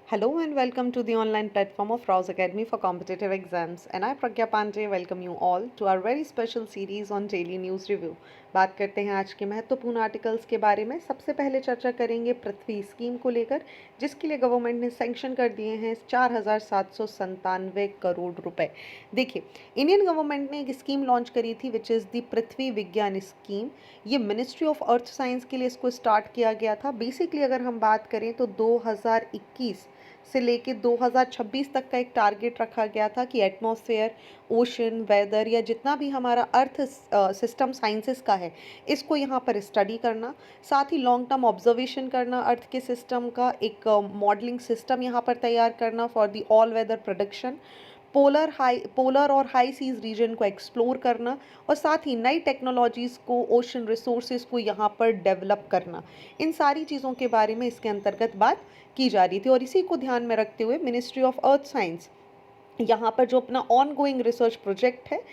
Hello and welcome to the online platform of Rouse Academy for Competitive Exams. And I, Pragya Pandey, welcome you all to our very special series on Daily News Review. बात करते हैं आज के महत्वपूर्ण articles के बारे में। सबसे पहले चर्चा करेंगे पृथ्वी स्कीम को लेकर, जिसके लिए गवर्नमेंट ने सैंक्शन कर दिए हैं 4,797 करोड़ रुपए। देखिए, इंडियन गवर्नमेंट ने एक स्कीम लॉन्च करी थी विच इज़ दी पृथ्वी विज्ञान स्कीम। ये मिनिस्ट्री ऑफ अर्थ साइंस के लिए इसको स्टार्ट किया गया था। बेसिकली अगर हम बात करें तो 2021 से लेके 2026 तक का एक टारगेट रखा गया था कि एटमॉस्फेयर, ओशन, वेदर या जितना भी हमारा अर्थ सिस्टम साइंसेस का है, इसको यहाँ पर स्टडी करना, साथ ही लॉन्ग टर्म ऑब्जर्वेशन करना, अर्थ के सिस्टम का एक मॉडलिंग सिस्टम यहाँ पर तैयार करना for the all weather production, polar और हाई सीज रीजन को एक्सप्लोर करना और साथ ही नई टेक्नोलॉजीज़ को, ओशन रिसोर्सेज को यहाँ पर डेवलप करना। इन सारी चीज़ों के बारे में इसके अंतर्गत बात की जा रही थी और इसी को ध्यान में रखते हुए मिनिस्ट्री ऑफ अर्थ साइंस यहाँ पर जो अपना ऑन गोइंग रिसर्च प्रोजेक्ट है,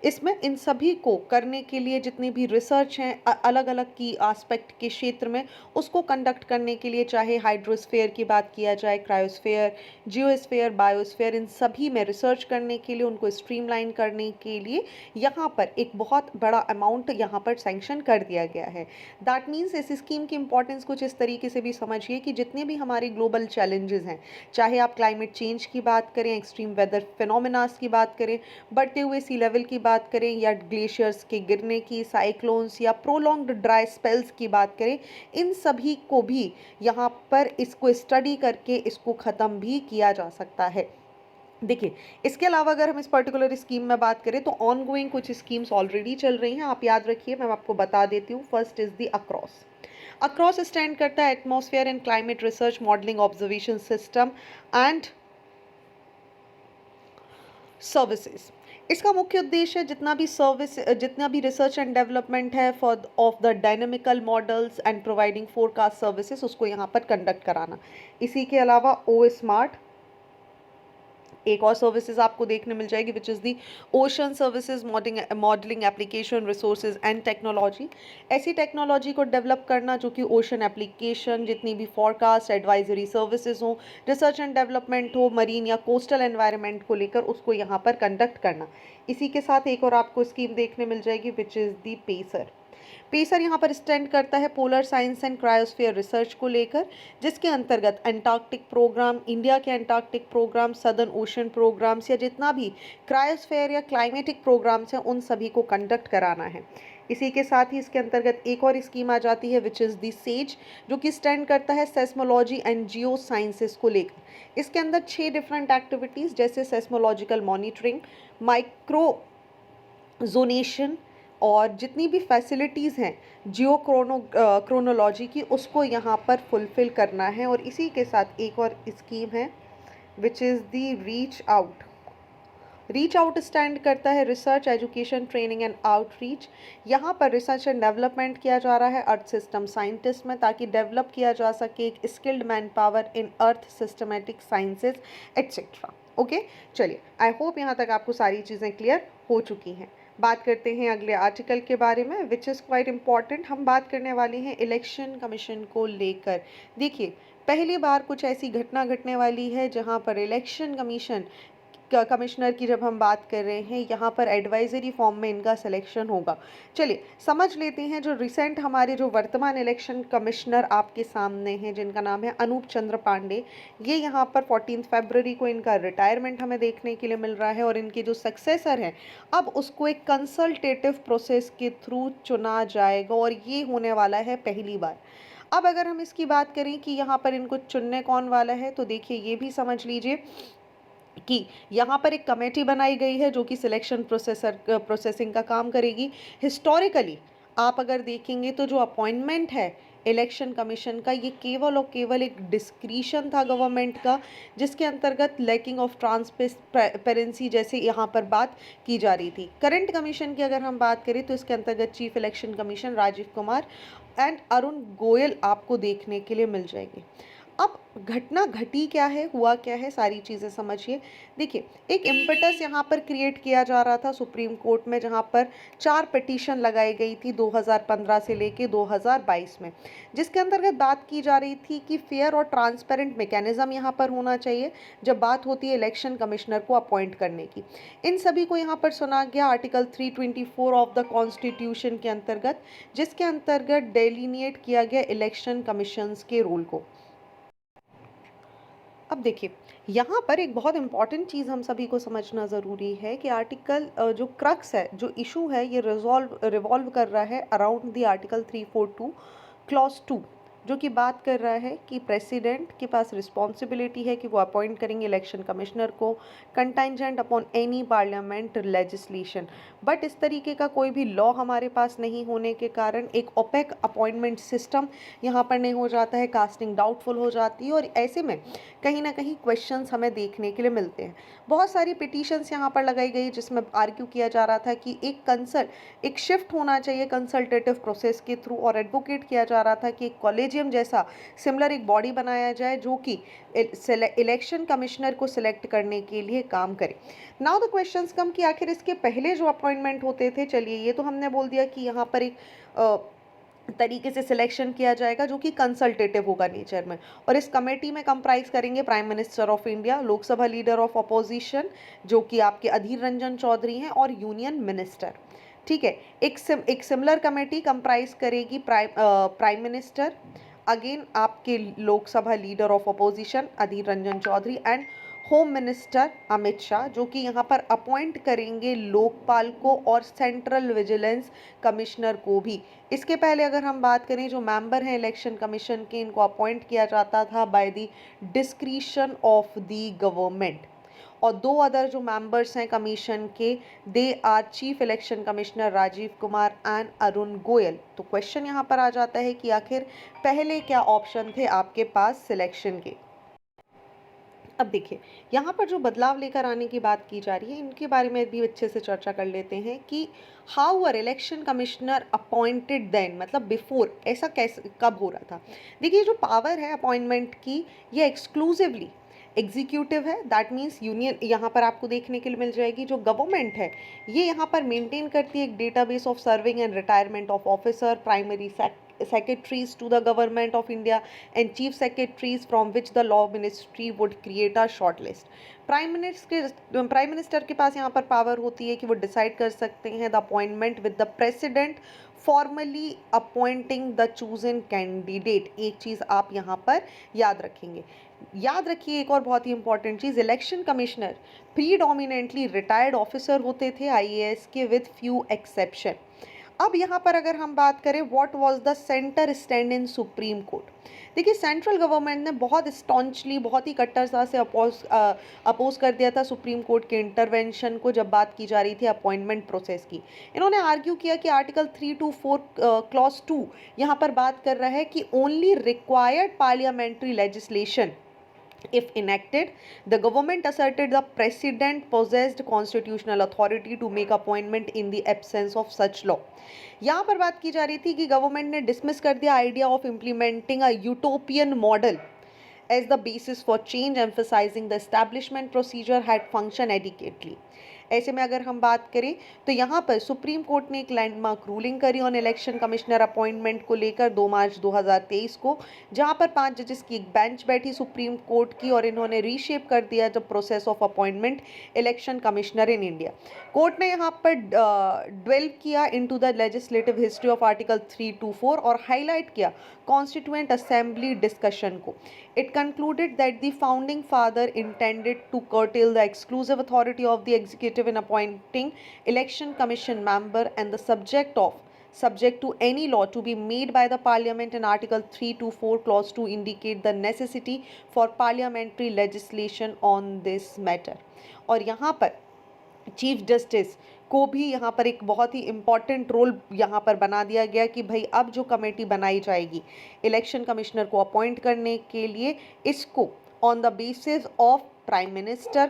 इसमें इन सभी को करने के लिए जितनी भी रिसर्च हैं अलग अलग की एस्पेक्ट के क्षेत्र में, उसको कंडक्ट करने के लिए चाहे हाइड्रोस्फेयर की बात किया जाए, क्रायोस्फेयर, जियोस्फेयर, बायोस्फेयर, इन सभी में रिसर्च करने के लिए, उनको स्ट्रीमलाइन करने के लिए यहाँ पर एक बहुत बड़ा अमाउंट यहाँ पर सैंक्शन कर दिया गया है। दैट मीन्स इस स्कीम की इंपॉर्टेंस कुछ इस तरीके से भी समझिए कि जितने भी हमारे ग्लोबल चैलेंजेस हैं, चाहे आप क्लाइमेट चेंज की बात करें, एक्सट्रीम वेदर फिनोमिनास की बात करें, बढ़ते हुए सी लेवल की बात करें या ग्लेशियर्स के गिरने की, साइक्लोन्स या प्रोलॉन्ग्ड ड्राई स्पेल्स की बात करें, इन सभी को भी यहाँ पर इसको स्टडी करके इसको ख़त्म भी किया जा सकता है। देखिए, इसके अलावा अगर हम इस पर्टिकुलर स्कीम में बात करें तो ऑन गोइंग कुछ स्कीम्स ऑलरेडी चल रही हैं, आप याद रखिए, मैं आपको बता देती हूँ। First is the across. Across stand करता है atmosphere and climate research modelling observation system and services. इसका मुख्य उद्देश्य है जितना भी रिसर्च एंड डेवलपमेंट है for of the dynamical models and providing forecast services, उसको यहाँ पर कंडक्ट कराना। इसी के अलावा ओ स्मार्ट एक और सर्विसेज आपको देखने मिल जाएगी which is the ocean services modelling application resources and technology. ऐसी टेक्नोलॉजी को डेवलप करना जो कि ओशन एप्लीकेशन, जितनी भी फॉरकास्ट एडवाइजरी सर्विसेज हो, रिसर्च एंड डेवलपमेंट हो, मरीन या कोस्टल एनवायरनमेंट को लेकर, उसको यहाँ पर कंडक्ट करना। इसी के साथ एक और आपको स्कीम देखने मिल जाएगी which is the PACER. PACER यहाँ पर स्टैंड करता है polar science and cryosphere research को लेकर, जिसके अंतर्गत एंटार्क्टिक प्रोग्राम, इंडिया के Antarctic programme, southern ocean programmes या जितना भी क्रायोस्फीयर या क्लाइमेटिक प्रोग्राम्स हैं, उन सभी को कंडक्ट कराना है। इसी के साथ ही इसके अंतर्गत एक और स्कीम आ जाती है विच इज़ दी सेज, जो कि स्टैंड करता है सेस्मोलॉजी एंड जियो साइंसेस को लेकर। इसके अंदर 6 डिफरेंट एक्टिविटीज़ जैसे सेस्मोलॉजिकल मॉनिटरिंग, माइक्रो जोनेशन और जितनी भी फैसिलिटीज़ हैं जियो क्रोनोलॉजी की, उसको यहाँ पर फुलफ़िल करना है। और इसी के साथ एक और स्कीम है विच is the reach out stand करता है research, education, training and outreach. यहाँ पर रिसर्च एंड डेवलपमेंट किया जा रहा है अर्थ सिस्टम साइंटिस्ट में, ताकि डेवलप किया जा सके एक skilled man power in earth systematic sciences etcetera. Okay, चलिए, आई होप यहाँ तक आपको सारी चीज़ें क्लियर हो चुकी हैं। बात करते हैं अगले आर्टिकल के बारे में विच इज़ क्वाइट इम्पॉर्टेंट। हम बात करने वाले हैं इलेक्शन कमीशन को लेकर। देखिए, पहली बार कुछ ऐसी घटना घटने वाली है जहां पर इलेक्शन कमिश्नर की जब हम बात कर रहे हैं, यहाँ पर एडवाइजरी फॉर्म में इनका सिलेक्शन होगा। चलिए समझ लेते हैं जो रिसेंट हमारे जो वर्तमान इलेक्शन कमिश्नर आपके सामने हैं, जिनका नाम है अनूप चंद्र पांडे। ये यहाँ पर 14 फरवरी को इनका रिटायरमेंट हमें देखने के लिए मिल रहा है और इनके जो सक्सेसर हैं, अब उसको एक कंसल्टेटिव प्रोसेस के थ्रू चुना जाएगा और ये होने वाला है पहली बार। अब अगर हम इसकी बात करें कि यहाँ पर इनको चुनने कौन वाला है, तो देखिए ये भी समझ लीजिए कि यहाँ पर एक कमेटी बनाई गई है जो कि सिलेक्शन प्रोसेसिंग का काम करेगी। हिस्टोरिकली आप अगर देखेंगे तो जो अपॉइंटमेंट है इलेक्शन कमीशन का, ये केवल और केवल एक डिस्क्रिशन था गवर्नमेंट का, जिसके अंतर्गत लैकिंग ऑफ ट्रांसपेरेंसी जैसे यहाँ पर बात की जा रही थी। करंट कमीशन की अगर हम बात करें तो इसके अंतर्गत chief election commission Rajiv Kumar and Arun Goyal आपको देखने के लिए मिल जाएंगे। अब घटना घटी क्या है, हुआ क्या है, सारी चीज़ें समझिए। देखिए, एक इम्पेटस यहाँ पर क्रिएट किया जा रहा था सुप्रीम कोर्ट में, जहाँ पर 4 पिटीशन लगाई गई थी 2015 से लेके 2022 में, जिसके अंतर्गत बात की जा रही थी कि फेयर और ट्रांसपेरेंट मैकेनिज्म यहाँ पर होना चाहिए जब बात होती है इलेक्शन कमिश्नर को अपॉइंट करने की। इन सभी को यहाँ पर सुना गया आर्टिकल 324 ऑफ द कॉन्स्टिट्यूशन के अंतर्गत, जिसके अंतर्गत डेलिनिएट किया गया इलेक्शन कमीशंस के रोल को। अब देखिए, यहाँ पर एक बहुत इंपॉर्टेंट चीज़ हम सभी को समझना ज़रूरी है कि आर्टिकल जो क्रक्स है, जो इशू है, ये रिवॉल्व कर रहा है अराउंड द आर्टिकल 342 क्लॉज 2, जो कि बात कर रहा है कि प्रेसिडेंट के पास रिस्पॉन्सिबिलिटी है कि वो अपॉइंट करेंगे इलेक्शन कमिश्नर को contingent upon any parliament legislation. But इस तरीके का कोई भी लॉ हमारे पास नहीं होने के कारण एक ओपेक अपॉइंटमेंट सिस्टम यहाँ पर नहीं हो जाता है, कास्टिंग डाउटफुल हो जाती है, और ऐसे में कहीं ना कहीं क्वेश्चंस हमें देखने के लिए मिलते हैं। बहुत सारी पिटीशंस यहाँ पर लगाई गई जिसमें आर्ग्यू किया जा रहा था कि एक शिफ्ट होना चाहिए कंसल्टेटिव प्रोसेस के थ्रू, और एडवोकेट किया जा रहा था कि एक कॉलेजियम जैसा सिमिलर एक बॉडी बनाया जाए जो कि इलेक्शन कमिश्नर को सिलेक्ट करने के लिए काम करे। नाउ द क्वेश्चंस कम कि आखिर इसके पहले जो अपॉइंटमेंट होते थे, चलिए ये तो हमने बोल दिया कि यहाँ पर एक तरीके से सिलेक्शन किया जाएगा जो कि कंसल्टेटिव होगा नेचर में, और इस कमेटी में कंप्राइज करेंगे prime minister of India, Lok Sabha leader of opposition जो कि आपके अधीर रंजन चौधरी हैं, और यूनियन मिनिस्टर। ठीक है, एक सिमिलर कमेटी कंप्राइज करेगी प्राइम मिनिस्टर, अगेन आपके Lok Sabha leader of opposition Adhir Ranjan Chaudhary, and home minister Amit Shah, जो कि यहाँ पर अपॉइंट करेंगे लोकपाल को और सेंट्रल विजिलेंस कमिश्नर को भी। इसके पहले अगर हम बात करें, जो मेंबर हैं इलेक्शन कमीशन के, इनको अपॉइंट किया जाता था by the discretion of the government, और 2 अदर जो मेंबर्स हैं कमीशन के, they are chief election commissioner Rajiv Kumar and Arun Goyal. तो क्वेश्चन यहाँ पर आ जाता है कि आखिर पहले क्या ऑप्शन थे आपके पास सिलेक्शन के। अब देखिए, यहाँ पर जो बदलाव लेकर आने की बात की जा रही है, इनके बारे में भी अच्छे से चर्चा कर लेते हैं कि how are election commissioner appointed then, मतलब बिफोर ऐसा कैसे कब हो रहा था। देखिए, जो पावर है अपॉइंटमेंट की, ये एक्सक्लूसिवली एग्जीक्यूटिव है, दैट मीन्स यूनियन यहाँ पर आपको देखने के लिए मिल जाएगी। जो गवर्नमेंट है ये यहाँ पर मेंटेन करती है एक database of serving and retirement of officer, primary secretaries to the government of India and chief secretaries from which the law ministry would create a short list. Prime minister के पास यहाँ पर पावर होती है कि वो डिसाइड कर सकते हैं the appointment with the president formally appointing the chosen candidate. एक चीज़ आप यहाँ पर याद रखेंगे, याद रखिए एक और बहुत ही इंपॉर्टेंट चीज़, election commissioner predominantly retired officer होते थे आईएएस के, विद फ्यू एक्सेप्शन। अब यहाँ पर अगर हम बात करें what was the centre stand in supreme court, देखिए सेंट्रल गवर्नमेंट ने बहुत स्टॉन्चली, बहुत ही कट्टरता से अपोज कर दिया था सुप्रीम कोर्ट के इंटरवेंशन को जब बात की जा रही थी अपॉइंटमेंट प्रोसेस की। इन्होंने आर्ग्यू किया कि आर्टिकल 324 क्लॉज 2 यहाँ पर बात कर रहा है कि only required parliamentary legislation if enacted, the government asserted the president possessed constitutional authority to make appointment in the absence of such law। यहाँ पर बात की जा रही थी कि गवर्नमेंट ने डिसमिस कर दिया idea of implementing a utopian model as the basis for change, emphasizing the establishment procedure had functioned adequately। ऐसे में अगर हम बात करें तो यहाँ पर सुप्रीम कोर्ट ने एक लैंडमार्क रूलिंग करी ऑन इलेक्शन कमिश्नर अपॉइंटमेंट को लेकर 2 मार्च 2023 को, जहाँ पर 5 जजेस की एक बेंच बैठी सुप्रीम कोर्ट की, और इन्होंने रीशेप कर दिया the process of appointment election commissioner in India. Court ने यहाँ पर ड्वेल्व किया into the legislative history of article 324 और हाईलाइट किया कॉन्स्टिट्यूएंट असेंबली डिस्कशन को। It concluded that the founding father intended to curtail the exclusive authority of the executive in appointing election commission member and the subject to any law to be made by the parliament, and article 324 clause 2 indicate the necessity for parliamentary legislation on this matter। और यहाँ पर chief justice को भी यहाँ पर एक बहुत ही important role यहाँ पर बना दिया गया कि भाई अब जो कमेटी बनाई जाएगी इलेक्शन कमिश्नर को अपॉइंट करने के लिए, इसको on the basis of prime minister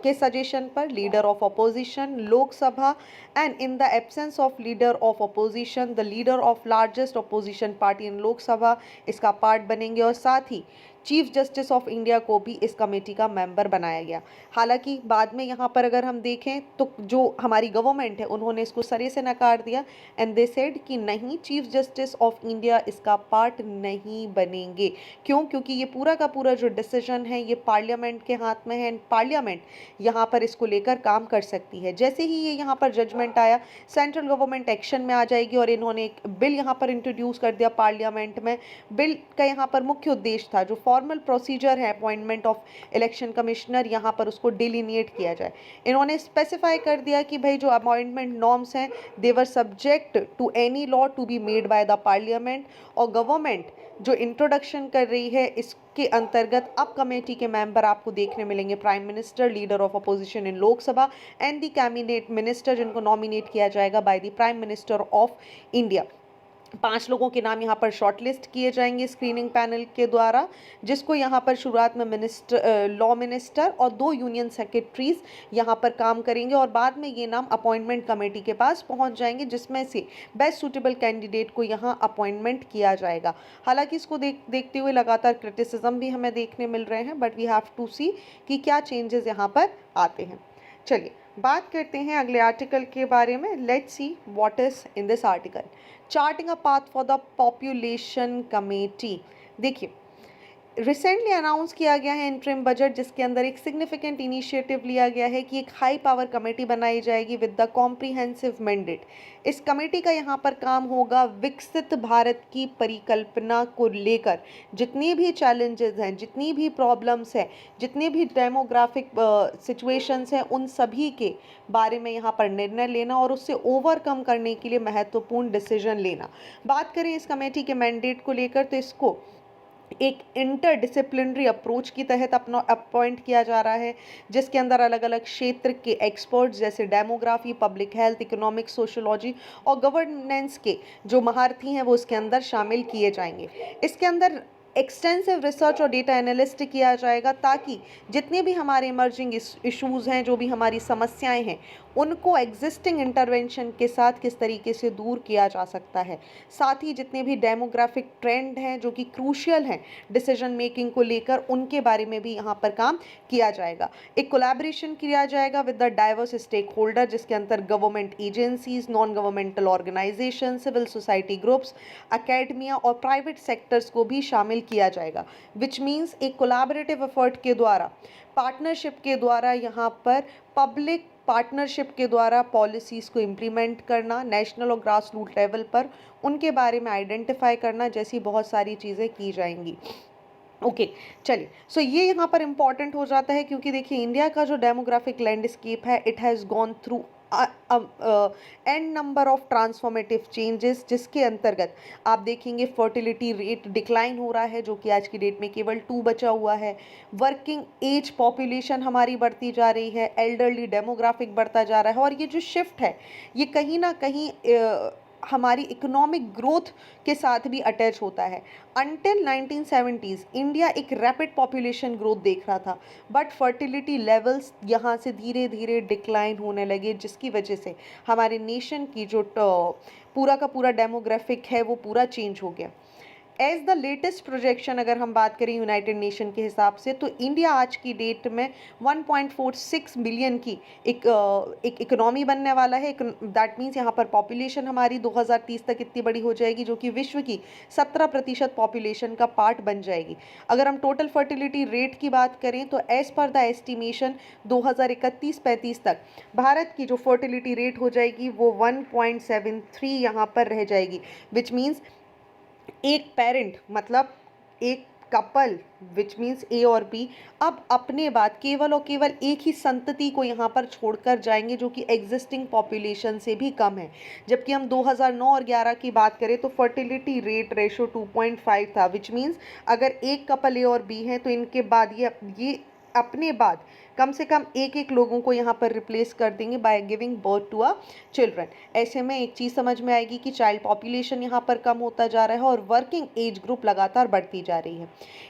के सजेशन पर, leader of opposition Lok Sabha, and in the absence of leader of opposition the leader of largest opposition party इन लोकसभा इसका पार्ट बनेंगे, और साथ ही चीफ जस्टिस ऑफ इंडिया को भी इस कमेटी का मेंबर बनाया गया। हालांकि बाद में यहाँ पर अगर हम देखें तो जो हमारी गवर्नमेंट है उन्होंने इसको सरे से नकार दिया एंड दे सेड कि नहीं, चीफ जस्टिस ऑफ इंडिया इसका पार्ट नहीं बनेंगे। क्यों? क्योंकि ये पूरा का पूरा जो डिसीजन है ये पार्लियामेंट के हाथ में है एंड पार्लियामेंट यहाँ पर इसको लेकर काम कर सकती है। जैसे ही ये यहाँ पर जजमेंट आया, सेंट्रल गवर्नमेंट एक्शन में आ जाएगी और इन्होंने एक बिल यहाँ पर इंट्रोड्यूस कर दिया पार्लियामेंट में। बिल का यहाँ पर मुख्य उद्देश्य था जो फॉर्मल प्रोसीजर है अपॉइंटमेंट ऑफ इलेक्शन कमिश्नर, यहाँ पर उसको डिलीनिएट किया जाए। इन्होंने स्पेसिफाई कर दिया कि भाई जो अपॉइंटमेंट नॉर्म्स हैं they were subject to any law to be made by the parliament, और गवर्नमेंट जो इंट्रोडक्शन कर रही है इसके अंतर्गत अब कमेटी के मेंबर आपको देखने मिलेंगे prime minister, leader of opposition in Lok Sabha and the cabinet minister, जिनको नॉमिनेट किया जाएगा by the prime minister of India. 5 लोगों के नाम यहाँ पर शॉर्टलिस्ट किए जाएंगे स्क्रीनिंग पैनल के द्वारा, जिसको यहाँ पर शुरुआत में लॉ मिनिस्टर और 2 यूनियन सेक्रेटरीज यहाँ पर काम करेंगे और बाद में ये नाम अपॉइंटमेंट कमेटी के पास पहुँच जाएंगे, जिसमें से बेस्ट सूटेबल कैंडिडेट को यहाँ अपॉइंटमेंट किया जाएगा। हालांकि इसको देखते हुए लगातार क्रिटिसिज्म भी हमें देखने मिल रहे हैं, बट वी हैव टू सी कि क्या चेंजेस यहाँ पर आते हैं। चलिए बात करते हैं अगले आर्टिकल के बारे में। Let's see what is in this article. Charting a path for the population committee. देखिए, रिसेंटली अनाउंस किया गया है इंटरिम बजट, जिसके अंदर एक सिग्निफिकेंट इनिशिएटिव लिया गया है कि एक हाई पावर कमेटी बनाई जाएगी विद द कॉम्प्रिहेंसिव मैंडेट। इस कमेटी का यहाँ पर काम होगा विकसित भारत की परिकल्पना को लेकर जितनी भी चैलेंजेस हैं, जितनी भी प्रॉब्लम्स हैं, जितने भी डेमोग्राफिक सिचुएशंस हैं, उन सभी के बारे में यहाँ पर निर्णय लेना और उससे ओवरकम करने के लिए महत्वपूर्ण डिसीजन लेना। बात करें इस कमेटी के मैंडेट को लेकर तो इसको एक इंटरडिसिप्लिनरी अप्रोच की तहत अपना अपॉइंट किया जा रहा है, जिसके अंदर अलग अलग क्षेत्र के एक्सपर्ट्स जैसे demography, public health, economics, sociology और गवर्नेंस के जो महारथी हैं वो इसके अंदर शामिल किए जाएंगे। इसके अंदर एक्सटेंसिव रिसर्च और डेटा एनालिस्ट किया जाएगा ताकि जितने भी हमारे इमर्जिंग इश्यूज़ हैं, जो भी हमारी समस्याएं हैं, उनको एग्जिस्टिंग इंटरवेंशन के साथ किस तरीके से दूर किया जा सकता है। साथ ही जितने भी डेमोग्राफिक ट्रेंड हैं जो कि क्रूशियल हैं डिसीजन मेकिंग को लेकर, उनके बारे में भी यहाँ पर काम किया जाएगा। एक कोलैबोरेशन किया जाएगा with the diverse stakeholder, जिसके अंदर government agencies, non governmental organisation, civil society groups, academia और प्राइवेट सेक्टर्स को भी शामिल किया जाएगा। विच मीन्स एक कोलैबोरेटिव एफर्ट के द्वारा, पार्टनरशिप के द्वारा यहाँ पर पब्लिक पार्टनरशिप के द्वारा पॉलिसीज़ को इम्प्लीमेंट करना, नेशनल और ग्रास रूट लेवल पर उनके बारे में आइडेंटिफाई करना जैसी बहुत सारी चीज़ें की जाएंगी। ओके चलिए, सो ये यहाँ पर इम्पॉर्टेंट हो जाता है क्योंकि देखिए इंडिया का जो डेमोग्राफिक लैंडस्केप है it has gone through an number of transformative changes, जिसके अंतर्गत आप देखेंगे फर्टिलिटी रेट डिक्लाइन हो रहा है जो कि आज की डेट में केवल 2 बचा हुआ है। वर्किंग एज पॉपुलेशन हमारी बढ़ती जा रही है, एल्डरली डेमोग्राफिक बढ़ता जा रहा है और ये जो शिफ्ट है ये कहीं ना कहीं हमारी इकोनॉमिक ग्रोथ के साथ भी अटैच होता है। अंटिल 1970s इंडिया एक रैपिड पॉपुलेशन ग्रोथ देख रहा था, बट फर्टिलिटी लेवल्स यहाँ से धीरे धीरे डिक्लाइन होने लगे, जिसकी वजह से हमारे नेशन की जो पूरा का पूरा डेमोग्राफिक है वो पूरा चेंज हो गया। एज द लेटेस्ट प्रोजेक्शन अगर हम बात करें यूनाइटेड नेशन के हिसाब से, तो इंडिया आज की डेट में 1.46 बिलियन की एक इकोनॉमी बनने वाला है। दैट मीन्स यहाँ पर पॉपुलेशन हमारी 2030 तक इतनी बड़ी हो जाएगी जो कि विश्व की 17% पॉपुलेशन का पार्ट बन जाएगी। अगर हम टोटल फर्टिलिटी रेट की बात करें तो एज पर द एस्टिमेशन 2031-35 तक भारत की जो फर्टिलिटी रेट हो जाएगी वो 1.73 यहाँ पर रह जाएगी। विच मीन्स एक पेरेंट मतलब एक कपल विच मीन्स ए और बी अब अपने बाद केवल और केवल एक ही संतति को यहाँ पर छोड़कर जाएंगे जो कि एग्जिस्टिंग पॉपुलेशन से भी कम है। जबकि हम 2009 और 11 की बात करें तो फर्टिलिटी रेट रेशो 2.5 था, विच मीन्स अगर एक कपल ए और बी है तो इनके बाद ये अपने बाद कम से कम एक एक लोगों को यहाँ पर रिप्लेस कर देंगे by giving birth to a children. ऐसे में एक चीज़ समझ में आएगी कि चाइल्ड पॉपुलेशन यहाँ पर कम होता जा रहा है और वर्किंग एज ग्रुप लगातार बढ़ती जा रही है।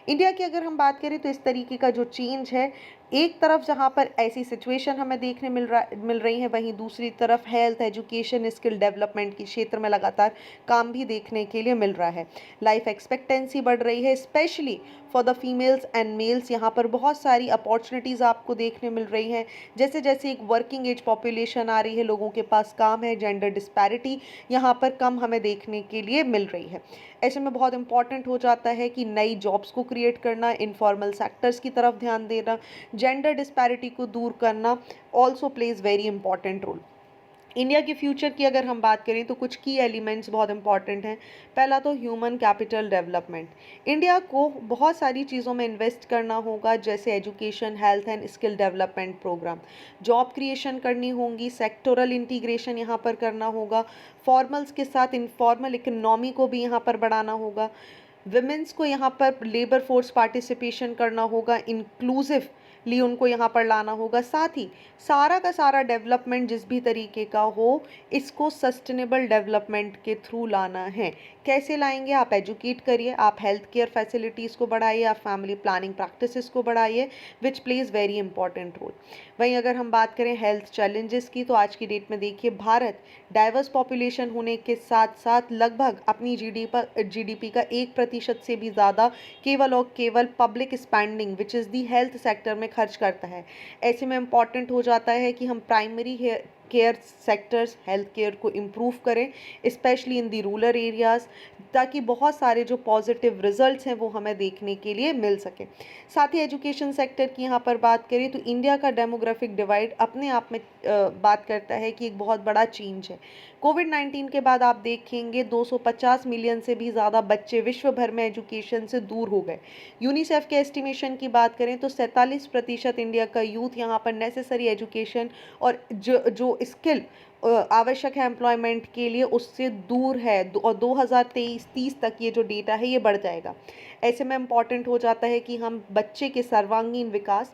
इंडिया की अगर हम बात करें तो इस तरीके का जो चेंज है, एक तरफ जहाँ पर ऐसी सिचुएशन हमें देखने मिल रही है, वहीं दूसरी तरफ हेल्थ, एजुकेशन, स्किल डेवलपमेंट के क्षेत्र में लगातार काम भी देखने के लिए मिल रहा है। लाइफ एक्सपेक्टेंसी बढ़ रही है, specially for the females and males. यहाँ पर बहुत सारी अपॉर्चुनिटीज़ आपको देखने मिल रही हैं। जैसे जैसे एक वर्किंग एज पॉपुलेशन आ रही है, लोगों के पास काम है, जेंडर डिस्पैरिटी यहाँ पर कम हमें देखने के लिए मिल रही है। ऐसे में बहुत इंपॉर्टेंट हो जाता है कि नई जॉब्स को क्रिएट करना, इनफॉर्मल सेक्टर्स की तरफ ध्यान देना, जेंडर डिस्पैरिटी को दूर करना also plays very important role. India के फ्यूचर की अगर हम बात करें तो कुछ की एलिमेंट्स बहुत इंपॉर्टेंट हैं। पहला तो ह्यूमन कैपिटल डेवलपमेंट। इंडिया को बहुत सारी चीज़ों में इन्वेस्ट करना होगा, जैसे education, health and skill development programme. Job creation करनी होंगी, सेक्टोरल इंटीग्रेशन यहाँ पर करना होगा, फॉर्मल्स के साथ इनफॉर्मल इकोनॉमी को भी यहाँ पर बढ़ाना होगा, विमेंस को यहाँ पर लेबर फोर्स पार्टिसिपेशन करना होगा, इंक्लूसिवली उनको यहाँ पर लाना होगा। साथ ही सारा का सारा डेवलपमेंट जिस भी तरीके का हो, इसको सस्टेनेबल डेवलपमेंट के थ्रू लाना है। कैसे लाएंगे? आप एजुकेट करिए, आप हेल्थ केयर फैसिलिटीज़ को बढ़ाइए, आप फैमिली प्लानिंग प्रैक्टिसेस को बढ़ाइए, which plays very important role. वहीं अगर हम बात करें हेल्थ चैलेंजेस की, तो आज की डेट में देखिए, भारत डाइवर्स पॉपुलेशन होने के साथ साथ लगभग अपनी जीडीपी का 1% से भी ज़्यादा केवल और केवल public spending which is the health sector में खर्च करता है। ऐसे में इम्पॉर्टेंट हो जाता है कि हम primary care sectors, health care को इम्प्रूव करें, specially in the rural areas, ताकि बहुत सारे जो पॉजिटिव रिजल्ट्स हैं वो हमें देखने के लिए मिल सके। साथ ही एजुकेशन सेक्टर की यहाँ पर बात करें तो इंडिया का डेमोग्राफिक डिवाइड अपने आप में बात करता है कि एक बहुत बड़ा चेंज है। कोविड-19 के बाद आप देखेंगे 250 मिलियन से भी ज़्यादा बच्चे विश्व भर में एजुकेशन से दूर हो गए। यूनिसेफ के एस्टिमेशन की बात करें तो 47% इंडिया का यूथ यहाँ पर नेसेसरी एजुकेशन और जो स्किल आवश्यक है एम्प्लॉयमेंट के लिए, उससे दूर है। और 2023-30 तक ये जो डेटा है ये बढ़ जाएगा। ऐसे में इम्पॉर्टेंट हो जाता है कि हम बच्चे के सर्वांगीण विकास,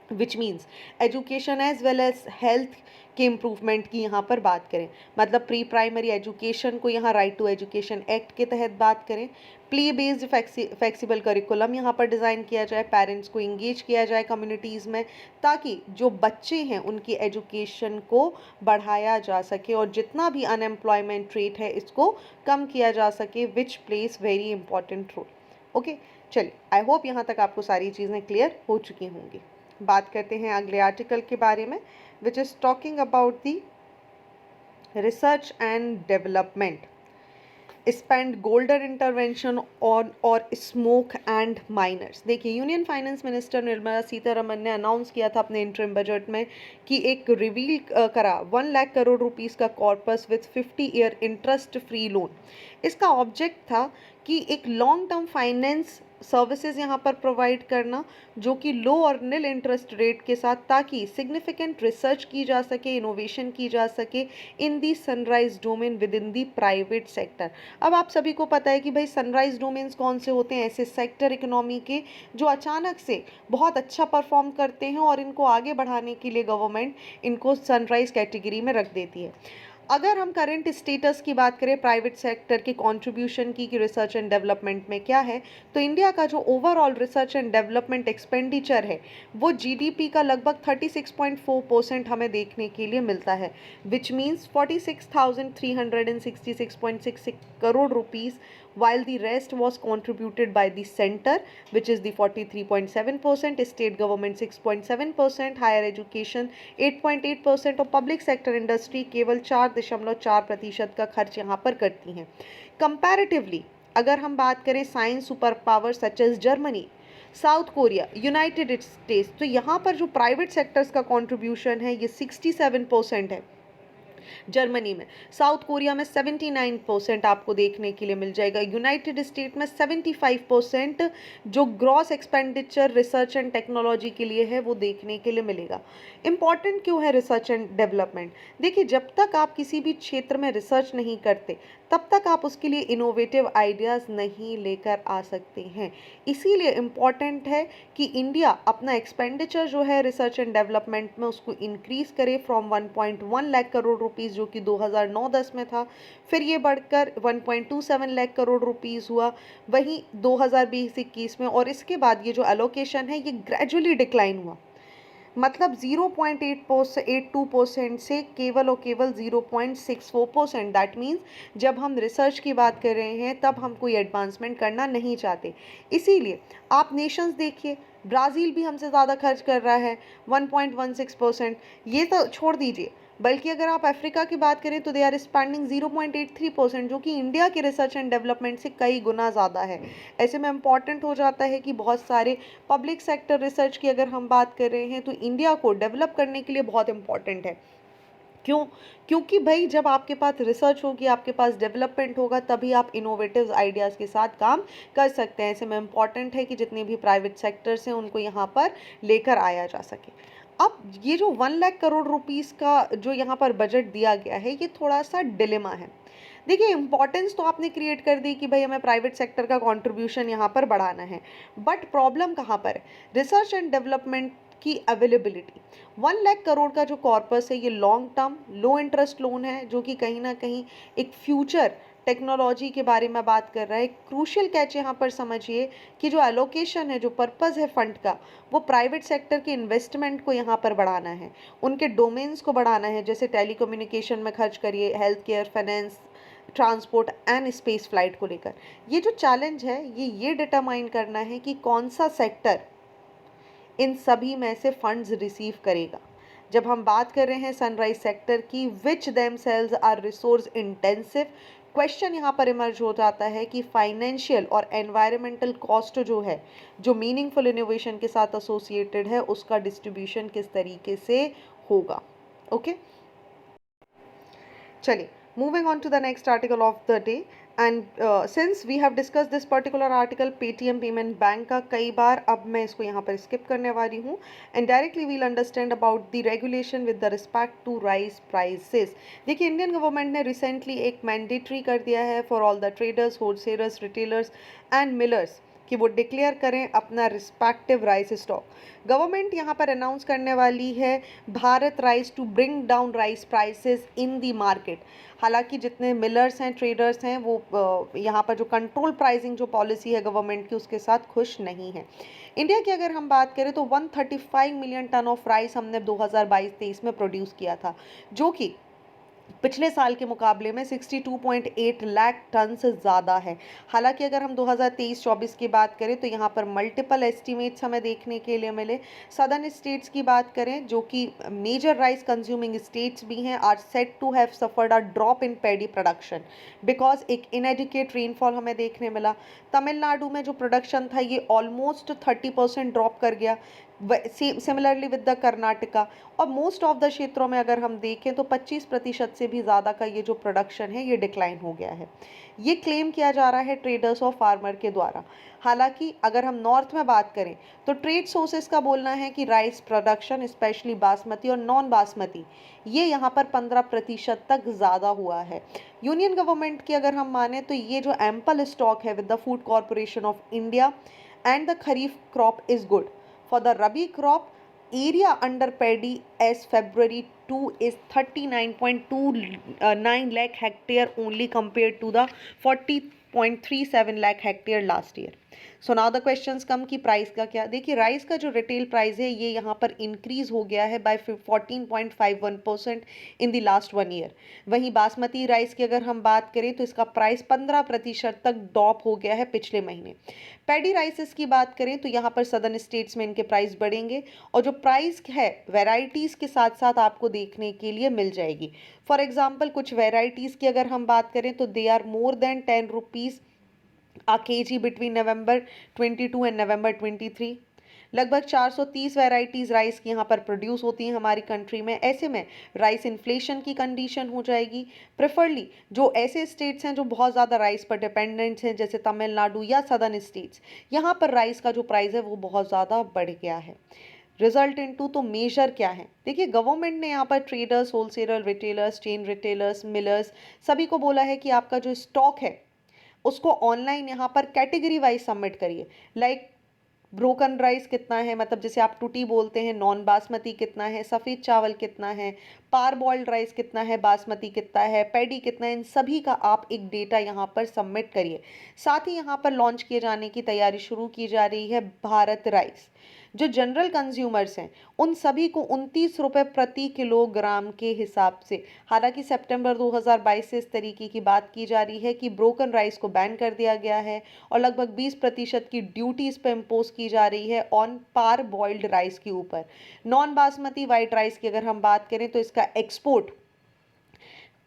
which means education as well as health के इम्प्रूवमेंट की यहाँ पर बात करें, मतलब प्री प्राइमरी एजुकेशन को यहाँ राइट टू एजुकेशन एक्ट के तहत बात करें, प्ले बेस्ड फ्लेक्सिबल करिकुलम यहाँ पर डिज़ाइन किया जाए, पेरेंट्स को इंगेज किया जाए कम्युनिटीज़ में, ताकि जो बच्चे हैं उनकी एजुकेशन को बढ़ाया जा सके और जितना भी अनएम्प्लॉयमेंट रेट है इसको कम किया जा सके, which place very important role. Okay, चलिए, आई होप यहाँ तक आपको सारी चीज़ें क्लियर हो चुकी होंगी। बात करते हैं अगले आर्टिकल के बारे में, which is talking about the research and development spend golden intervention on और स्मोक एंड माइनर्स। देखिए, union finance minister Nirmala Sitharaman ने अनाउंस किया था अपने इंटरिम बजट में कि एक रिवील करा 1 लाख करोड़ रुपीस का corpus with 50 year interest free loan. इसका ऑब्जेक्ट था कि एक लॉन्ग टर्म फाइनेंस सर्विसेज यहाँ पर प्रोवाइड करना, जो कि लो और निल इंटरेस्ट रेट के साथ, ताकि सिग्निफिकेंट रिसर्च की जा सके, इनोवेशन की जा सके in the sunrise domain with in the private sector. अब आप सभी को पता है कि भाई सनराइज डोमेन्स कौन से होते हैं? ऐसे सेक्टर इकोनॉमी के जो अचानक से बहुत अच्छा परफॉर्म करते हैं और इनको आगे बढ़ाने के लिए गवर्नमेंट इनको सनराइज कैटेगरी में रख देती है। अगर हम करंट स्टेटस की बात करें प्राइवेट सेक्टर के कंट्रीब्यूशन की रिसर्च एंड डेवलपमेंट में क्या है, तो इंडिया का जो overall research and development expenditure है वो जीडीपी का लगभग 36.4% हमें देखने के लिए मिलता है, which means 46,366.66 crore rupees, while the rest was contributed by the center, which is the 43.7%, state government 6.7%, higher education 8.8% और पब्लिक सेक्टर इंडस्ट्री केवल 4.4% का खर्च यहाँ पर करती हैं। कंपैरेटिवली अगर हम बात करें science super power such as Germany, South Korea, United States, तो यहाँ पर जो प्राइवेट सेक्टर्स का कंट्रीब्यूशन है ये 67% है जर्मनी में, साउथ कोरिया में 79% आपको देखने के लिए मिल जाएगा, यूनाइटेड स्टेट में 75% जो gross expenditure research and technology के लिए है वो देखने के लिए मिलेगा। इंपॉर्टेंट क्यों है रिसर्च एंड डेवलपमेंट? देखिए, जब तक आप किसी भी क्षेत्र में रिसर्च नहीं करते तब तक आप उसके लिए इनोवेटिव आइडियाज़ नहीं लेकर आ सकते हैं। इसीलिए इम्पॉर्टेंट है कि इंडिया अपना एक्सपेंडिचर जो है रिसर्च एंड डेवलपमेंट में उसको इंक्रीज़ करे फ्रॉम 1.1 लाख करोड़ रुपीज़ जो कि 2009-10 में था, फिर ये बढ़कर 1.27 लाख करोड़ रुपीज़ हुआ वहीं 2020-21 में, और इसके बाद ये जो एलोकेशन है ये ग्रेजुअली डिक्लाइन हुआ, मतलब 0.82% से केवल और केवल 0.64%। दैट मीन्स जब हम रिसर्च की बात कर रहे हैं तब हम कोई एडवांसमेंट करना नहीं चाहते। इसीलिए आप नेशंस देखिए, ब्राज़ील भी हमसे ज़्यादा खर्च कर रहा है 1.16%। ये तो छोड़ दीजिए, बल्कि अगर आप अफ्रीका की बात करें तो दे आर स्पेंडिंग 0.83%, जो कि इंडिया के रिसर्च एंड डेवलपमेंट से कई गुना ज़्यादा है। ऐसे में इम्पॉर्टेंट हो जाता है कि बहुत सारे पब्लिक सेक्टर रिसर्च की अगर हम बात कर रहे हैं तो इंडिया को डेवलप करने के लिए बहुत इंपॉर्टेंट है। क्यों? क्योंकि भाई जब आपके पास रिसर्च होगी, आपके पास डेवलपमेंट होगा, तभी आप इनोवेटिव आइडियाज़ के साथ काम कर सकते हैं। ऐसे में इम्पॉर्टेंट है कि जितने भी प्राइवेट सेक्टर्स हैं उनको यहाँ पर लेकर आया जा सके। अब ये जो 1 लाख करोड़ रुपीस का जो यहाँ पर बजट दिया गया है ये थोड़ा सा डिलेमा है। देखिए, इंपॉर्टेंस तो आपने क्रिएट कर दी कि भाई हमें प्राइवेट सेक्टर का कंट्रीब्यूशन यहाँ पर बढ़ाना है, बट प्रॉब्लम कहाँ पर है? रिसर्च एंड डेवलपमेंट की अवेलेबिलिटी। 1 लाख करोड़ का जो कॉर्पस है ये लॉन्ग टर्म लो इंटरेस्ट लोन है, जो कि कहीं ना कहीं एक फ्यूचर टेक्नोलॉजी के बारे में बात कर रहा है। क्रूशियल कैच यहाँ पर समझिए कि जो एलोकेशन है, जो पर्पस है फंड का, वो प्राइवेट सेक्टर के इन्वेस्टमेंट को यहाँ पर बढ़ाना है, उनके डोमेन्स को बढ़ाना है। जैसे टेलीकम्युनिकेशन में खर्च करिए, health care, finance, transport and space flight को लेकर। ये जो चैलेंज है ये डिटरमाइन करना है कि कौन सा सेक्टर इन सभी में से फंड्स रिसीव करेगा। जब हम बात कर रहे हैं सनराइज सेक्टर की, which themselves are resource intensive, question यहाँ पर इमर्ज हो जाता है कि फाइनेंशियल और एनवायरमेंटल कॉस्ट जो है, जो मीनिंगफुल इनोवेशन के साथ एसोसिएटेड है, उसका डिस्ट्रीब्यूशन किस तरीके से होगा। ओके, चलिए, moving on to the next article of the day, and since we have discussed this particular article Paytm payment bank का कई बार, अब मैं इसको यहाँ पर स्किप करने वाली हूँ and directly we'll understand about the regulation with the respect to rice prices. देखिए, इंडियन गवर्नमेंट ने रिसेंटली एक मैंडेटरी कर दिया है for all the traders, wholesalers, retailers and millers कि वो डिक्लेयर करें अपना रिस्पेक्टिव राइस स्टॉक। गवर्नमेंट यहाँ पर अनाउंस करने वाली है Bharat rice to bring down rice prices in the market. हालांकि जितने मिलर्स हैं, ट्रेडर्स हैं, वो यहाँ पर जो कंट्रोल प्राइसिंग जो पॉलिसी है गवर्नमेंट की, उसके साथ खुश नहीं है। इंडिया की अगर हम बात करें तो 135 मिलियन टन ऑफ राइस हमने 2022-23 में प्रोड्यूस किया था, जो कि पिछले साल के मुकाबले में 62.8 लाख टन से ज़्यादा है। हालांकि अगर हम 2023-24 की बात करें तो यहाँ पर मल्टीपल एस्टिमेट्स हमें देखने के लिए मिले। सदर्न स्टेट्स की बात करें, जो कि मेजर राइस कंज्यूमिंग स्टेट्स भी हैं, are set to have suffered a drop in paddy production because एक इनएडिक्वेट रेनफॉल हमें देखने मिला। तमिलनाडु में जो प्रोडक्शन था ये ऑलमोस्ट 30% ड्रॉप कर गया, सिमिलरली विद द कर्नाटका। और मोस्ट ऑफ द क्षेत्रों में अगर हम देखें तो 25% से भी ज़्यादा का ये जो प्रोडक्शन है ये डिक्लाइन हो गया है। ये क्लेम किया जा रहा है ट्रेडर्स और फार्मर के द्वारा। हालांकि अगर हम नॉर्थ में बात करें तो ट्रेड सोर्सेज का बोलना है कि राइस प्रोडक्शन स्पेशली बासमती और नॉन बासमती ये यहाँ पर 15% तक ज़्यादा हुआ है। यूनियन गवर्नमेंट की अगर हम माने तो ये जो एम्पल स्टॉक है with the food corporation of India and the kharif crop is good. For the Rabi crop, area under paddy as February 2 is 39.29 lakh hectare only compared to the 40.37 lakh hectare last year. So now the questions come कि price का क्या। देखिए, rice का जो retail price है ये यहाँ पर इंक्रीज हो गया है by 14.51% in the last 1 year. वहीं बासमती राइस की अगर हम बात करें तो इसका प्राइस 15% तक ड्रॉप हो गया है पिछले महीने। पैडी राइसेस की बात करें तो यहाँ पर सदर्न स्टेट्स में इनके प्राइस बढ़ेंगे और जो प्राइस है वेराइटीज़ के साथ साथ आपको देखने के लिए मिल जाएगी। फॉर एग्जाम्पल कुछ वेराइटीज़ की अगर हम बात करें तो they are more than 10 rupees a kg between November 22 and November 23। लगभग 430 वैरायटीज़ राइस की यहाँ पर प्रोड्यूस होती हैं हमारी कंट्री में। ऐसे में राइस इन्फ्लेशन की कंडीशन हो जाएगी। प्रेफरली जो ऐसे स्टेट्स हैं जो बहुत ज़्यादा राइस पर डिपेंडेंट हैं, जैसे तमिलनाडु या सदर्न स्टेट्स, यहाँ पर राइस का जो प्राइस है वो बहुत ज़्यादा बढ़ गया है। रिजल्ट इनटू तो मेजर क्या है? देखिए, गवर्नमेंट ने यहाँ पर traders, wholesaler, retailers, chain retailers, millers सभी को बोला है कि आपका जो स्टॉक है उसको ऑनलाइन यहाँ पर कैटेगरी वाइज सबमिट करिए। लाइक ब्रोकन राइस कितना है, मतलब जैसे आप टूटी बोलते हैं, नॉन बासमती कितना है, सफ़ेद चावल कितना है, पार बॉइल्ड राइस कितना है, बासमती कितना है, पैडी कितना है, इन सभी का आप एक डेटा यहाँ पर सबमिट करिए। साथ ही यहाँ पर लॉन्च किए जाने की तैयारी शुरू की जा रही है भारत राइस। जो जनरल कंज्यूमर्स हैं उन सभी को 29 रुपये प्रति किलोग्राम के हिसाब से, हालांकि सितंबर 2022 से इस तरीके की बात की जा रही है कि ब्रोकन राइस को बैन कर दिया गया है और लगभग 20% की ड्यूटी इस पर इम्पोज की जा रही है ऑन पार बॉइल्ड राइस के ऊपर। नॉन बासमती वाइट राइस की अगर हम बात करें तो इसका एक्सपोर्ट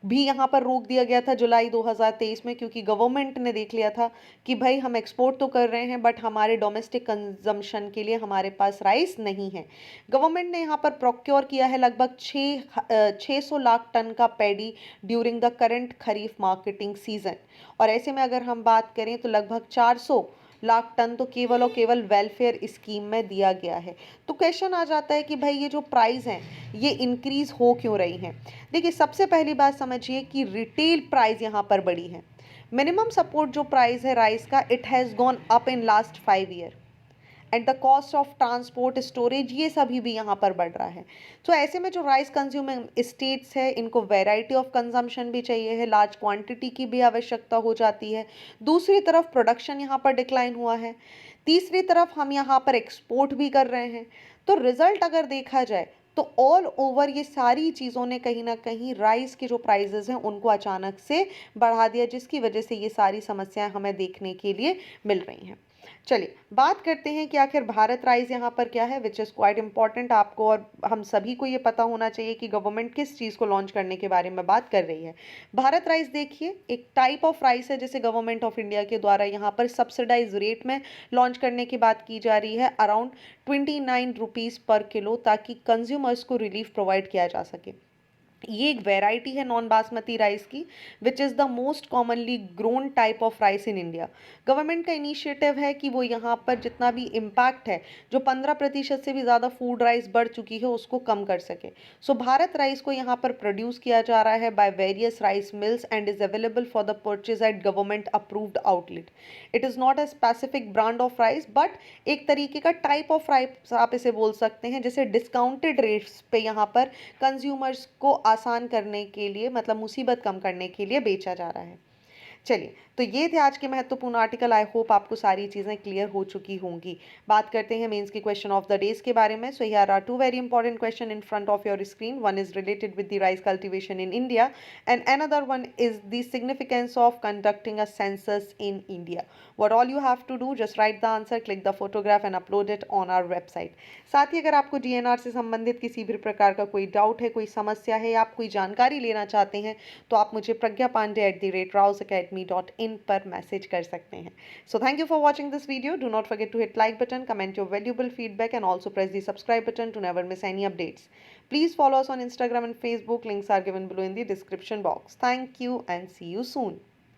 भी यहाँ पर रोक दिया गया था जुलाई 2023 में, क्योंकि गवर्नमेंट ने देख लिया था कि भाई हम एक्सपोर्ट तो कर रहे हैं बट हमारे डोमेस्टिक कंजम्पशन के लिए हमारे पास राइस नहीं है। गवर्नमेंट ने यहाँ पर प्रोक्योर किया है लगभग 600 लाख टन का paddy during the current kharif marketing season, और ऐसे में अगर हम बात करें तो लगभग 400 लाख टन तो केवल और केवल वेलफेयर स्कीम में दिया गया है। तो क्वेश्चन आ जाता है कि भाई ये जो प्राइस हैं ये इंक्रीज हो क्यों रही हैं? देखिए, सबसे पहली बात समझिए कि रिटेल प्राइस यहाँ पर बढ़ी है। मिनिमम सपोर्ट जो प्राइस है राइस का, it has gone up in last 5 year, and the cost of transport, storage, ये सभी भी यहाँ पर बढ़ रहा है। तो ऐसे में जो राइस कंज्यूमिंग स्टेट्स है इनको वैरायटी ऑफ कंजम्पशन भी चाहिए है, लार्ज क्वांटिटी की भी आवश्यकता हो जाती है। दूसरी तरफ प्रोडक्शन यहाँ पर डिक्लाइन हुआ है, तीसरी तरफ हम यहाँ पर एक्सपोर्ट भी कर रहे हैं। तो रिजल्ट अगर देखा जाए तो ऑल ओवर ये सारी चीज़ों ने कहीं ना कहीं राइस के जो प्राइजेस हैं उनको अचानक से बढ़ा दिया, जिसकी वजह से ये सारी समस्याएं हमें देखने के लिए मिल रही हैं। चलिए बात करते हैं कि आखिर भारत राइस यहाँ पर क्या है, विच इज़ क्वाइट इंपॉर्टेंट। आपको और हम सभी को ये पता होना चाहिए कि गवर्नमेंट किस चीज़ को लॉन्च करने के बारे में बात कर रही है। भारत राइस देखिए एक टाइप ऑफ राइस है जिसे गवर्नमेंट ऑफ इंडिया के द्वारा यहाँ पर सब्सिडाइज रेट में लॉन्च करने की बात की जा रही है, अराउंड 29 रुपीज़ पर किलो, ताकि कंज्यूमर्स को रिलीफ प्रोवाइड किया जा सके। ये एक वैरायटी है नॉन बासमती राइस की, which is the most commonly grown type of rice in India. Government का इनिशिएटिव है कि वो यहाँ पर जितना भी इम्पैक्ट है, जो 15% से भी ज़्यादा फूड राइस बढ़ चुकी है, उसको कम कर सके। सो भारत राइस को यहाँ पर प्रोड्यूस किया जा रहा है by various rice mills and is available for the purchase eight government approved outlet. It is not a specific brand of rice but एक तरीके का टाइप ऑफ राइस आप इसे बोल सकते हैं, जैसे डिस्काउंटेड रेट्स पे यहाँ पर कंज्यूमर्स को आसान करने के लिए, मतलब मुसीबत कम करने के लिए बेचा जा रहा है। चलिए, तो ये थे आज के महत्वपूर्ण आर्टिकल। आई होप आपको सारी चीज़ें क्लियर हो चुकी होंगी। बात करते हैं मेंस के क्वेश्चन ऑफ द डेज के बारे में। So here are two very important question in front of your screen. One is related with the rice cultivation in India and another one is the significance of conducting a census in India. What all you have to do, just write the answer, click the photograph and upload it on our website। साथ ही अगर आपको DNR से संबंधित किसी भी प्रकार का कोई डाउट है, कोई समस्या है या आप कोई जानकारी लेना चाहते हैं तो आप मुझे pragyapandey@raoseacademy.in पर मैसेज कर सकते हैं। So thank you for watching this video. Do not forget to hit like button, comment your valuable feedback and also press the subscribe button to never miss any updates. Please follow us on Instagram and Facebook. Links are given below in the description box. Thank you and see you soon.